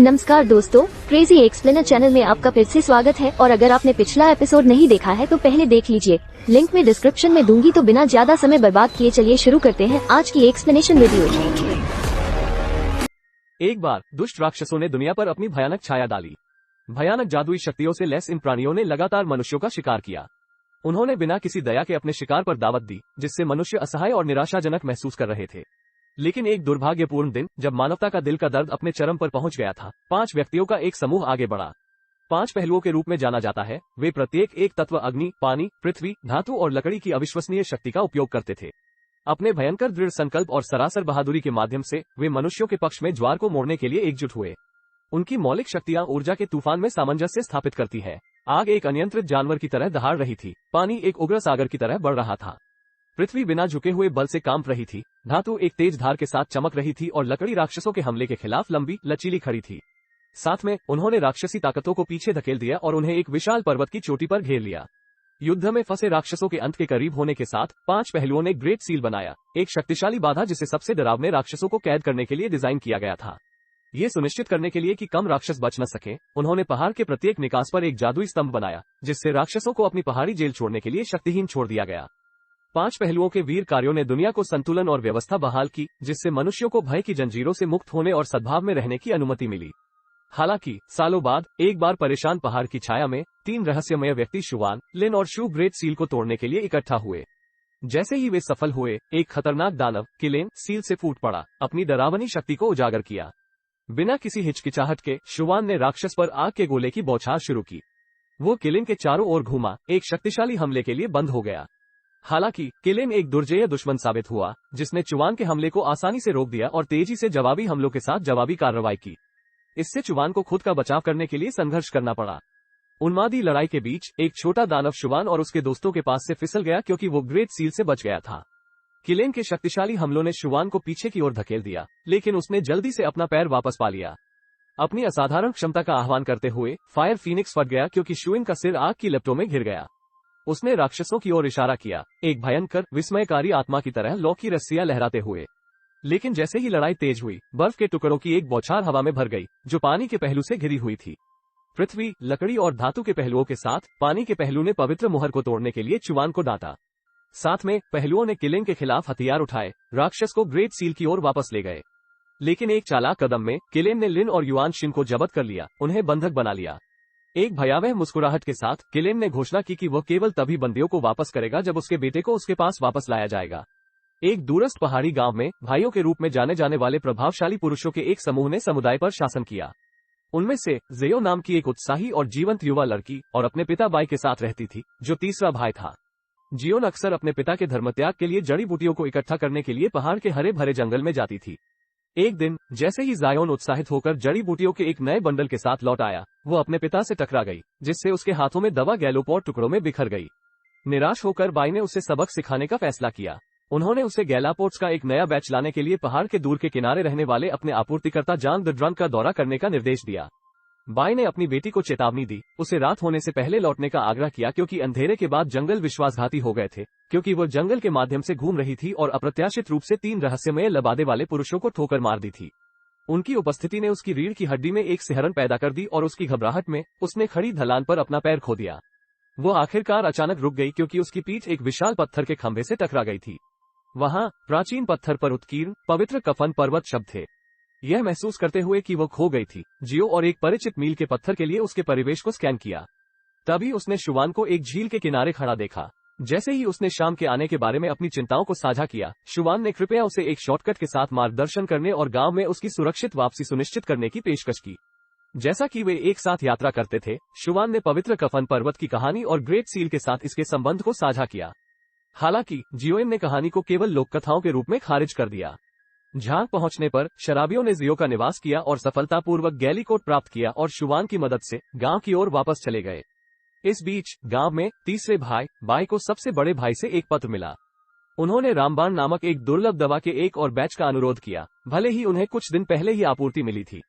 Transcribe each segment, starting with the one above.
नमस्कार दोस्तों, crazy explainer channel में आपका फिर से स्वागत है। और अगर आपने पिछला एपिसोड नहीं देखा है तो पहले देख लीजिए, लिंक में डिस्क्रिप्शन में दूंगी। तो बिना ज्यादा समय बर्बाद किए चलिए शुरू करते हैं आज की एक्सप्लेनेशन वीडियो। एक बार दुष्ट राक्षसों ने दुनिया पर अपनी भयानक छाया डाली। भयानक जादुई शक्तियों से लैस इन प्राणियों ने लगातार मनुष्यों का शिकार किया। उन्होंने बिना किसी दया के अपने शिकार पर दावत दी, जिससे मनुष्य असहाय और निराशाजनक महसूस कर रहे थे। लेकिन एक दुर्भाग्यपूर्ण दिन, जब मानवता का दिल का दर्द अपने चरम पर पहुंच गया था, 5 व्यक्तियों का एक समूह आगे बढ़ा। 5 पहलुओं के रूप में जाना जाता है। वे प्रत्येक एक तत्व अग्नि, पानी, पृथ्वी, धातु और लकड़ी की अविश्वसनीय शक्ति का उपयोग करते थे। अपने भयंकर दृढ़ संकल्प और सरासर बहादुरी के माध्यम से वे मनुष्यों के पक्ष में ज्वार को मोड़ने के लिए एकजुट हुए। उनकी मौलिक शक्तियां ऊर्जा के तूफान में सामंजस्य स्थापित करती है। आग एक अनियंत्रित जानवर की तरह दहाड़ रही थी, पानी एक उग्र सागर की तरह बढ़ रहा था, पृथ्वी बिना झुके हुए बल से कांप रही थी, धातु एक तेज धार के साथ चमक रही थी और लकड़ी राक्षसों के हमले के खिलाफ लंबी लचीली खड़ी थी। साथ में उन्होंने राक्षसी ताकतों को पीछे धकेल दिया और उन्हें एक विशाल पर्वत की चोटी पर घेर लिया। युद्ध में फंसे राक्षसों के अंत के करीब होने के साथ 5 पहलुओं ने ग्रेट सील बनाया, एक शक्तिशाली बाधा जिसे सबसे डरावने राक्षसों को कैद करने के लिए डिजाइन किया गया था। ये सुनिश्चित करने के लिए कि कम राक्षस बच न सके, उन्होंने पहाड़ के प्रत्येक निकास पर एक जादुई स्तंभ बनाया, जिससे राक्षसों को अपनी पहाड़ी जेल छोड़ने के लिए शक्तिहीन छोड़ दिया गया। 5 पहलुओं के वीर कार्यों ने दुनिया को संतुलन और व्यवस्था बहाल की, जिससे मनुष्यों को भय की जंजीरों से मुक्त होने और सद्भाव में रहने की अनुमति मिली। हालांकि सालों बाद एक बार परेशान पहाड़ की छाया में 3 रहस्यमय व्यक्ति शुवान, लिन और शू ग्रेट सील को तोड़ने के लिए इकट्ठा हुए। जैसे ही वे सफल हुए, एक खतरनाक दानव किलेन सील से फूट पड़ा, अपनी डरावनी शक्ति को उजागर किया। बिना किसी हिचकिचाहट के शुवान ने राक्षस पर आग के गोले की बौछार शुरू की। वो किलेन के चारों ओर घूमा, एक शक्तिशाली हमले के लिए बंद हो गया। हालांकि किलेन एक दुर्जेय दुश्मन साबित हुआ, जिसने चुवान के हमले को आसानी से रोक दिया और तेजी से जवाबी हमलों के साथ जवाबी कार्रवाई की। इससे चुवान को खुद का बचाव करने के लिए संघर्ष करना पड़ा। उन्मादी लड़ाई के बीच एक छोटा दानव शुवान और उसके दोस्तों के पास से फिसल गया, क्योंकि वो ग्रेट सील से बच गया था। किलेन के शक्तिशाली हमलों ने शुवान को पीछे की ओर धकेल दिया, लेकिन उसने जल्दी से अपना पैर वापस पा लिया। अपनी असाधारण क्षमता का आह्वान करते हुए फायर फीनिक्स फट गया, क्योंकि शुइन का सिर आग की लपटों में घिर गया। उसने राक्षसों की ओर इशारा किया, एक भयंकर विस्मयकारी आत्मा की तरह लौ की रस्सियां लहराते हुए। लेकिन जैसे ही लड़ाई तेज हुई, बर्फ के टुकड़ों की एक बौछार हवा में भर गई, जो पानी के पहलू से घिरी हुई थी। पृथ्वी, लकड़ी और धातु के पहलुओं के साथ पानी के पहलू ने पवित्र मुहर को तोड़ने के लिए चुवान को डांटा। साथ में पहलुओं ने किलेन के खिलाफ हथियार उठाए, राक्षस को ग्रेट सील की ओर वापस ले गए। लेकिन एक चालाक कदम में किलेन ने लिन और युआन शिन को जब्त कर लिया, उन्हें बंधक बना लिया। एक भयावह मुस्कुराहट के साथ किलेन ने घोषणा की कि वह केवल तभी बंदियों को वापस करेगा जब उसके बेटे को उसके पास वापस लाया जाएगा। एक दूरस्थ पहाड़ी गांव में भाइयों के रूप में जाने जाने वाले प्रभावशाली पुरुषों के एक समूह ने समुदाय पर शासन किया। उनमें से जेयो नाम की एक उत्साही और जीवंत युवा लड़की और अपने पिता बाई के साथ रहती थी, जो तीसरा भाई था। जियोन अक्सर अपने पिता के धर्मत्याग के लिए जड़ी बूटियों को इकट्ठा करने के लिए पहाड़ के हरे भरे जंगल में जाती थी। एक दिन जैसे ही जायोन उत्साहित होकर जड़ी बूटियों के एक नए बंडल के साथ लौट आया, वो अपने पिता से टकरा गई, जिससे उसके हाथों में दवा गैलोपोड टुकड़ों में बिखर गई। निराश होकर बाई ने उसे सबक सिखाने का फैसला किया। उन्होंने उसे गैलापोड्स का एक नया बैच लाने के लिए पहाड़ के दूर के किनारे रहने वाले अपने आपूर्तिकर्ता जान द ड्रंक का दौरा करने का निर्देश दिया। बाई ने अपनी बेटी को चेतावनी दी, उसे रात होने से पहले लौटने का आग्रह किया, क्योंकि अंधेरे के बाद जंगल विश्वासघाती हो गए थे, क्योंकि वो जंगल के माध्यम से घूम रही थी और अप्रत्याशित रूप से 3 रहस्यमय लबादे वाले पुरुषों को ठोकर मार दी थी। उनकी उपस्थिति ने उसकी रीढ़ की हड्डी में एक सिहरन पैदा कर दी और उसकी घबराहट में उसने खड़ी ढलान पर अपना पैर खो दिया। वो आखिरकार अचानक रुक गई, क्योंकि उसकी पीठ एक विशाल पत्थर के खंभे से टकरा गई थी। वहां प्राचीन पत्थर पर उत्कीर्ण पवित्र कफन पर्वत शब्द थे। यह महसूस करते हुए कि वो खो गई थी, जियो और एक परिचित मील के पत्थर के लिए उसके परिवेश को स्कैन किया। तभी उसने शुवान को एक झील के किनारे खड़ा देखा। जैसे ही उसने शाम के आने के बारे में अपनी चिंताओं को साझा किया, शुवान ने कृपया उसे एक शॉर्टकट के साथ मार्गदर्शन करने और गांव में उसकी सुरक्षित वापसी सुनिश्चित करने की पेशकश की। जैसा कि वे एक साथ यात्रा करते थे, शुवान ने पवित्र कफन पर्वत की कहानी और ग्रेट सील के साथ इसके संबंध को साझा किया। हालांकि जियोन ने कहानी को केवल लोककथाओं के रूप में खारिज कर दिया। झांग पहुंचने पर शराबियों ने जियो का निवास किया और सफलतापूर्वक गैलीकोट प्राप्त किया और शुवान की मदद से गांव की ओर वापस चले गए। इस बीच गांव में तीसरे भाई बाई को सबसे बड़े भाई से एक पत्र मिला। उन्होंने रामबाण नामक एक दुर्लभ दवा के एक और बैच का अनुरोध किया, भले ही उन्हें कुछ दिन पहले ही आपूर्ति मिली थी।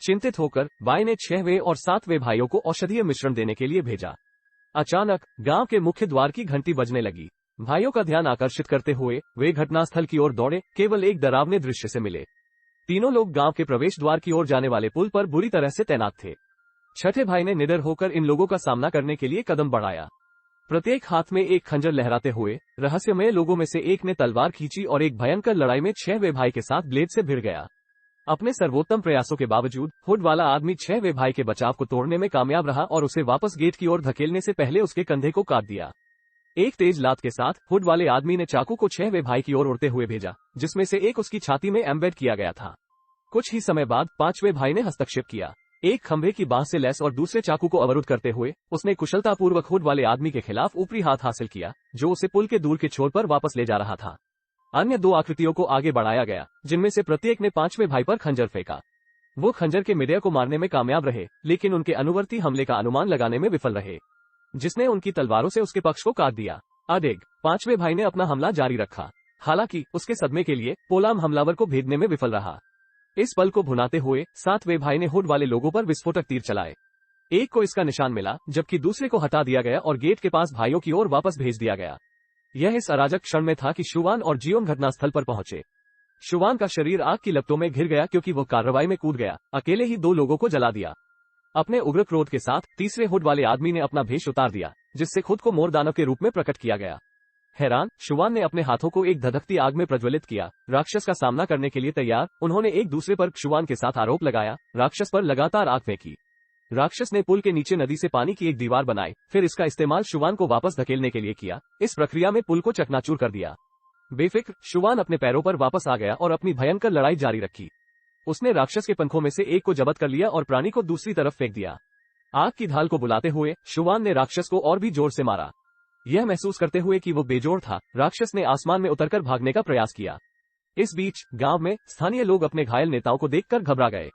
चिंतित होकर बाई ने 6वें और 7वें भाइयों को औषधीय मिश्रण देने के लिए भेजा। अचानक गांव के मुख्य द्वार की घंटी बजने लगी। भाइयों का ध्यान आकर्षित करते हुए वे घटनास्थल की ओर दौड़े, केवल एक डरावने दृश्य से मिले। तीनों लोग गांव के प्रवेश द्वार की ओर जाने वाले पुल पर बुरी तरह से तैनात थे। छठे भाई ने निडर होकर इन लोगों का सामना करने के लिए कदम बढ़ाया। प्रत्येक हाथ में एक खंजर लहराते हुए रहस्यमय लोगों में से एक ने तलवार खींची और एक भयंकर लड़ाई में छठवें भाई के साथ ब्लेड से भिड़ गया। अपने सर्वोत्तम प्रयासों के बावजूद हुड वाला आदमी छठवें भाई के बचाव को तोड़ने में कामयाब रहा और उसे वापस गेट की ओर धकेलने से पहले उसके कंधे को काट दिया। एक तेज लात के साथ हुड वाले आदमी ने चाकू को छठवें भाई की ओर उड़ते हुए भेजा, जिसमें से एक उसकी छाती में एम्बेड किया गया था। कुछ ही समय बाद पांचवें भाई ने हस्तक्षेप किया। एक खंभे की बांह से लैस और दूसरे चाकू को अवरुद्ध करते हुए उसने कुशलतापूर्वक हुड वाले आदमी के खिलाफ ऊपरी हाथ हासिल किया, जो उसे पुल के दूर के छोर पर वापस ले जा रहा था। अन्य दो आकृतियों को आगे बढ़ाया गया, जिनमें से प्रत्येक ने पांचवें भाई पर खंजर फेंका। वो खंजर के मिडिया को मारने में कामयाब रहे, लेकिन उनके अनुवर्ती हमले का अनुमान लगाने में विफल रहे, जिसने उनकी तलवारों से उसके पक्ष को काट दिया। आदेग पांचवें भाई ने अपना हमला जारी रखा। हालांकि उसके सदमे के लिए पोलाम हमलावर को भेदने में विफल रहा। इस पल को भुनाते हुए सातवें भाई ने हुड वाले लोगों पर विस्फोटक तीर चलाए। एक को इसका निशान मिला, जबकि दूसरे को हटा दिया गया और गेट के पास भाइयों की ओर वापस भेज दिया गया। यह इस अराजक क्षण में था कि शुवान और जियोन घटनास्थल पर पहुंचे। शुवान का शरीर आग की लपटों में घिर गया क्योंकि वह कार्रवाई में कूद गया, अकेले ही दो लोगों को जला दिया। अपने उग्र क्रोध के साथ तीसरे हुड वाले आदमी ने अपना भेष उतार दिया, जिससे खुद को मोर दानव के रूप में प्रकट किया गया। हैरान शुवान ने अपने हाथों को एक धधकती आग में प्रज्वलित किया। राक्षस का सामना करने के लिए तैयार उन्होंने एक दूसरे पर शुवान के साथ आरोप लगाया, राक्षस पर लगातार आग फेंकी। राक्षस ने पुल के नीचे नदी से पानी की एक दीवार बनाई, फिर इसका इस्तेमाल शुवान को वापस धकेलने के लिए किया। इस प्रक्रिया में पुल को चकनाचूर कर दिया। बेफिक्र शुवान अपने पैरों पर वापस आ गया और अपनी भयंकर लड़ाई जारी रखी। उसने राक्षस के पंखों में से एक को जब्त कर लिया और प्राणी को दूसरी तरफ फेंक दिया। आग की ढाल को बुलाते हुए शुवान ने राक्षस को और भी जोर से मारा। यह महसूस करते हुए कि वो बेजोड़ था, राक्षस ने आसमान में उतरकर भागने का प्रयास किया। इस बीच गांव में स्थानीय लोग अपने घायल नेताओं को देखकर घबरा गए।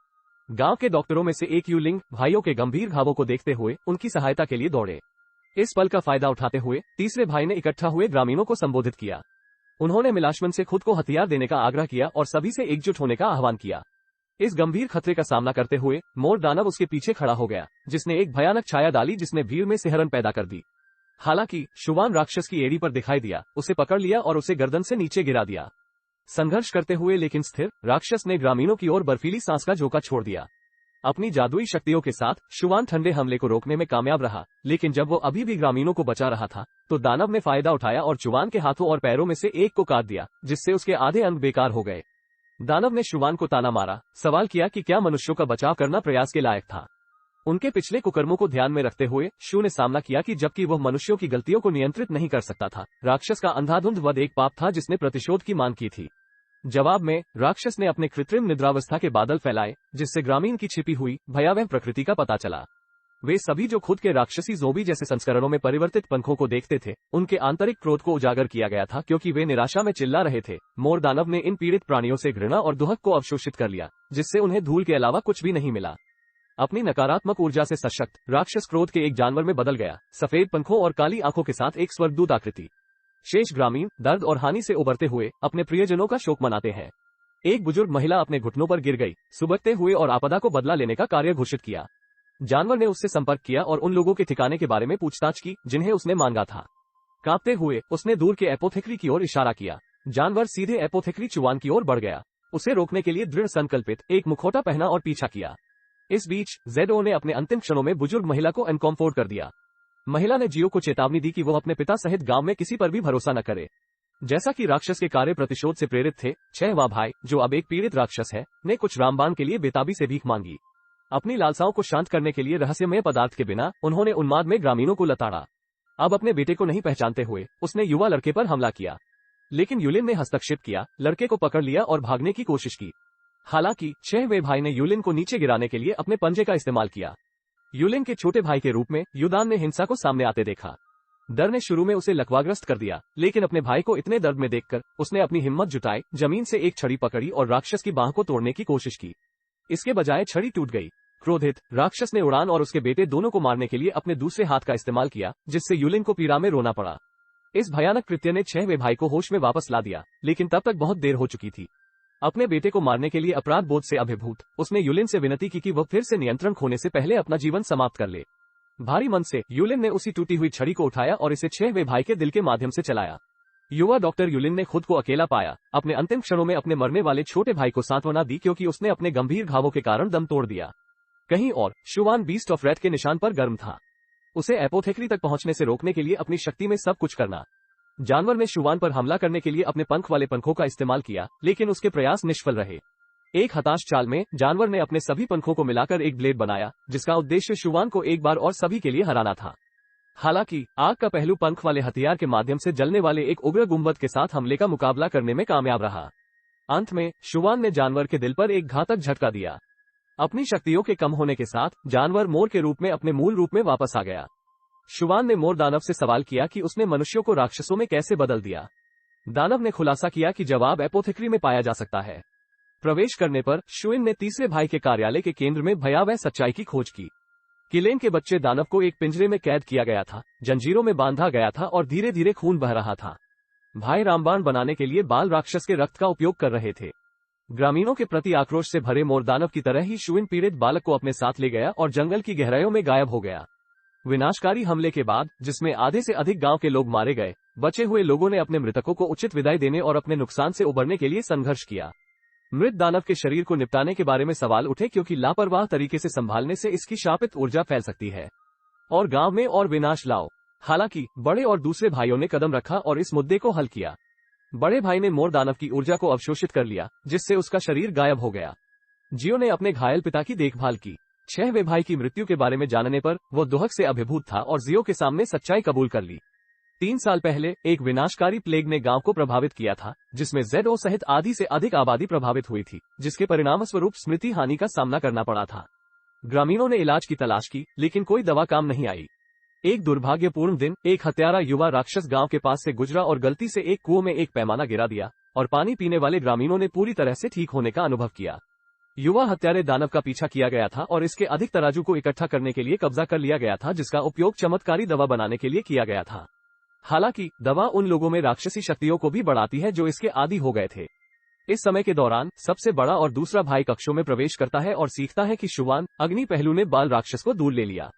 गांव के डॉक्टरों में से एक यूलिंग भाइयों के गंभीर घावों को देखते हुए उनकी सहायता के लिए दौड़े। इस पल का फायदा उठाते हुए तीसरे भाई ने इकट्ठा हुए ग्रामीणों को संबोधित किया। उन्होंने मिलाशमन से खुद को हथियार देने का आग्रह किया और सभी से एकजुट होने का आह्वान किया। इस गंभीर खतरे का सामना करते हुए मोर दानव उसके पीछे खड़ा हो गया, जिसने एक भयानक छाया डाली जिसने भीड़ में सिहरन पैदा कर दी। हालांकि शुवान राक्षस की एड़ी पर दिखाई दिया, उसे पकड़ लिया और उसे गर्दन से नीचे गिरा दिया। संघर्ष करते हुए लेकिन स्थिर राक्षस ने ग्रामीणों की ओर बर्फीली सांस का झोंका छोड़ दिया। अपनी जादुई शक्तियों के साथ शुवान ठंडे हमले को रोकने में कामयाब रहा, लेकिन जब वो अभी भी ग्रामीणों को बचा रहा था तो दानव ने फायदा उठाया और शुवान के हाथों और पैरों में से एक को काट दिया, जिससे उसके आधे अंग बेकार हो गए। दानव ने शुवान को ताना मारा, सवाल किया कि क्या मनुष्यों का बचाव करना प्रयास के लायक था। उनके पिछले कुकर्मों को ध्यान में रखते हुए शू ने सामना किया कि जबकि वह मनुष्यों की गलतियों को नियंत्रित नहीं कर सकता था, राक्षस का अंधाधुंध वध एक पाप था जिसने प्रतिशोध की मांग की थी। जवाब में राक्षस ने अपने कृत्रिम निद्रावस्था के बादल फैलाए, जिससे ग्रामीण की छिपी हुई भयावह प्रकृति का पता चला। वे सभी जो खुद के राक्षसी ज़ोंबी जैसे संस्करणों में परिवर्तित पंखों को देखते थे, उनके आंतरिक क्रोध को उजागर किया गया था क्योंकि वे निराशा में चिल्ला रहे थे। मोर दानव ने इन पीड़ित प्राणियों से घृणा और दुहक को अवशोषित कर लिया, जिससे उन्हें धूल के अलावा कुछ भी नहीं मिला। अपनी नकारात्मक ऊर्जा से सशक्त राक्षस क्रोध के एक जानवर में बदल गया, सफेद पंखों और काली आंखों के साथ एक स्वर्गदूत आकृति। शेष ग्रामीण दर्द और हानि से उबरते हुए अपने प्रियजनों का शोक मनाते हैं। एक बुजुर्ग महिला अपने घुटनों पर गिर गई, सुबकते हुए और आपदा को बदला लेने का कार्य घोषित किया। जानवर ने उससे संपर्क किया और उन लोगों के ठिकाने के बारे में पूछताछ की जिन्हें उसने मांगा था। कांपते हुए उसने दूर के एपोथेक्री की ओर इशारा किया। जानवर सीधे एपोथेक्री चुवान की ओर बढ़ गया। उसे रोकने के लिए दृढ़ संकल्पित एक मुखौटा पहना और पीछा किया। इस बीच जेडओ ने अपने अंतिम क्षणों में बुजुर्ग महिला को एनकॉम्फोर्ट कर दिया। महिला ने जियो को चेतावनी दी कि वो अपने पिता सहित गांव में किसी पर भी भरोसा न करे। जैसा कि राक्षस के कार्य प्रतिशोध से प्रेरित थे, छहवां भाई, जो अब एक पीड़ित राक्षस है, ने कुछ रामबाण के लिए बेताबी से भीख मांगी। अपनी लालसाओं को शांत करने के लिए रहस्यमय पदार्थ के बिना उन्होंने उन्माद में ग्रामीणों को लताड़ा। अब अपने बेटे को नहीं पहचानते हुए उसने युवा लड़के पर हमला किया, लेकिन यूलिन ने हस्तक्षेप किया, लड़के को पकड़ लिया और भागने की कोशिश की। हालांकि छहवें भाई ने यूलिन को नीचे गिराने के लिए अपने पंजे का इस्तेमाल किया। यूलिन के छोटे भाई के रूप में युदान ने हिंसा को सामने आते देखा। डर ने शुरू में उसे लकवाग्रस्त कर दिया, लेकिन अपने भाई को इतने दर्द में देखकर उसने अपनी हिम्मत जुटाई, जमीन से एक छड़ी पकड़ी और राक्षस की बाह को तोड़ने की कोशिश की। इसके बजाय छड़ी टूट गई। क्रोधित राक्षस ने उड़ान और उसके बेटे दोनों को मारने के लिए अपने दूसरे हाथ का इस्तेमाल किया, जिससे यूलिन को पीड़ा में रोना पड़ा। इस भयानक कृत्य ने छहवें भाई को होश में वापस ला दिया, लेकिन तब तक बहुत देर हो चुकी थी। अपने बेटे को मारने के लिए अपराध बोध से अभिभूत उसने यूलिन से विनती की कि वह फिर से नियंत्रण खोने से पहले अपना जीवन समाप्त कर ले। भारी मन से यूलिन ने उसी टूटी हुई छड़ी को उठाया और इसे छहवें भाई के दिल के माध्यम से चलाया। युवा डॉक्टर युलिन ने खुद को अकेला पाया। अपने अंतिम क्षणों में अपने मरने वाले छोटे भाई को सांत्वना दी क्योंकि उसने अपने गंभीर घावों के कारण दम तोड़ दिया। कहीं और शुवान बीस्ट ऑफ रेथ के निशान पर गर्म था। उसे एपोथेक्री तक पहुंचने से रोकने के लिए अपनी शक्ति में सब कुछ करना। जानवर ने शुवान पर हमला करने के लिए अपने पंख वाले पंखों का इस्तेमाल किया, लेकिन उसके प्रयास निष्फल रहे। एक हताश चाल में जानवर ने अपने सभी पंखों को मिलाकर एक ब्लेड बनाया, जिसका उद्देश्य शुवान को एक बार और सभी के लिए हराना था। हालांकि आग का पहलू पंख वाले हथियार के माध्यम से जलने वाले एक उग्र गुंबद के साथ हमले का मुकाबला करने में कामयाब रहा। अंत में शुवान ने जानवर के दिल पर एक घातक झटका दिया। अपनी शक्तियों के कम होने के साथ जानवर मोर के रूप में अपने मूल रूप में वापस आ गया। शुवान ने मोर दानव से सवाल किया कि उसने मनुष्यों को राक्षसों में कैसे बदल दिया। दानव ने खुलासा किया कि जवाब एपोथेक्री में पाया जा सकता है। प्रवेश करने पर शुइन ने तीसरे भाई के कार्यालय के केंद्र में भयावह सच्चाई की खोज की। किलेन के बच्चे दानव को एक पिंजरे में कैद किया गया था, जंजीरों में बांधा गया था और धीरे धीरे खून बह रहा था। भाई रामबाण बनाने के लिए बाल राक्षस के रक्त का उपयोग कर रहे थे। ग्रामीणों के प्रति आक्रोश से भरे मोर दानव की तरह ही शुइन पीड़ित बालक को अपने साथ ले गया और जंगल की गहराइयों में गायब हो गया। विनाशकारी हमले के बाद, जिसमें आधे से अधिक गांव के लोग मारे गए, बचे हुए लोगों ने अपने मृतकों को उचित विदाई देने और अपने नुकसान से उबरने के लिए संघर्ष किया। मृत दानव के शरीर को निपटाने के बारे में सवाल उठे क्योंकि लापरवाह तरीके से संभालने से इसकी शापित ऊर्जा फैल सकती है और गांव में और विनाश लाओ। हालांकि बड़े और दूसरे भाइयों ने कदम रखा और इस मुद्दे को हल किया। बड़े भाई ने मोर दानव की ऊर्जा को अवशोषित कर लिया, जिससे उसका शरीर गायब हो गया। जियो ने अपने घायल पिता की देखभाल की। 6वें भाई की मृत्यु के बारे में जानने पर वो दुहक से अभिभूत था और जियो के सामने सच्चाई कबूल कर ली। 3 साल पहले एक विनाशकारी प्लेग ने गांव को प्रभावित किया था, जिसमें ZO सहित आधी से अधिक आबादी प्रभावित हुई थी, जिसके परिणामस्वरूप स्मृति हानि का सामना करना पड़ा था। ग्रामीणों ने इलाज की तलाश की, लेकिन कोई दवा काम नहीं आई। एक दुर्भाग्यपूर्ण दिन एक हत्यारा युवा राक्षस गांव के पास से गुजरा और गलती से एक कुओं में एक पैमाना गिरा दिया और पानी पीने वाले ग्रामीणों ने पूरी तरह से ठीक होने का अनुभव किया। युवा हत्यारे दानव का पीछा किया गया था और इसके अधिक तराजू को इकट्ठा करने के लिए कब्जा कर लिया गया था, जिसका उपयोग चमत्कारी दवा बनाने के लिए किया गया था। हालांकि दवा उन लोगों में राक्षसी शक्तियों को भी बढ़ाती है जो इसके आदी हो गए थे। इस समय के दौरान सबसे बड़ा और दूसरा भाई कक्षों में प्रवेश करता है और सीखता है कि शुवान अग्नि पहलू ने बाल राक्षस को दूर ले लिया।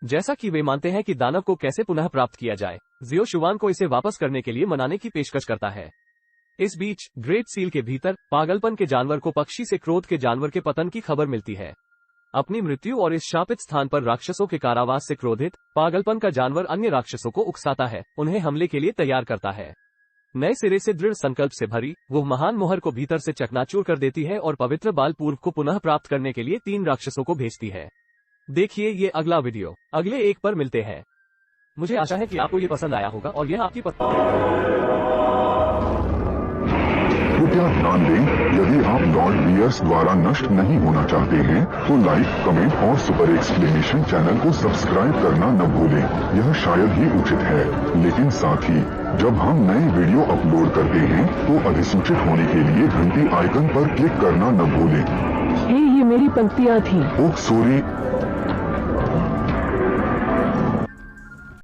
जैसा कि वे मानते हैं कि दानव को कैसे पुनः प्राप्त किया जाए, जियो शुवान को इसे वापस करने के लिए मनाने की पेशकश करता है। इस बीच ग्रेट सील के भीतर पागलपन के जानवर को पक्षी से क्रोध के जानवर के पतन की खबर मिलती है। अपनी मृत्यु और इस शापित स्थान पर राक्षसों के कारावास से क्रोधित पागलपन का जानवर अन्य राक्षसों को उकसाता है, उन्हें हमले के लिए तैयार करता है। नए सिरे से दृढ़ संकल्प से भरी वो महान मोहर को भीतर से चकनाचूर कर देती है और पवित्र बाल पूर्व को पुनः प्राप्त करने के लिए 3 राक्षसों को भेजती है। देखिए ये अगला वीडियो। अगले एक पर मिलते हैं। मुझे आशा है कि आपको ये पसंद आया होगा और यह आपकी कृपया ध्यान दें, यदि आप लॉर्ड वियर्स द्वारा नष्ट नहीं होना चाहते हैं तो लाइक, कमेंट और सुपर एक्सप्लेनेशन चैनल को सब्सक्राइब करना न भूलें। यह शायद ही उचित है, लेकिन साथ ही जब हम नए वीडियो अपलोड करते हैं तो अधिसूचित होने के लिए घंटी आइकन पर क्लिक करना न भूलें। ये मेरी पंक्तियाँ थी। Oh sorry.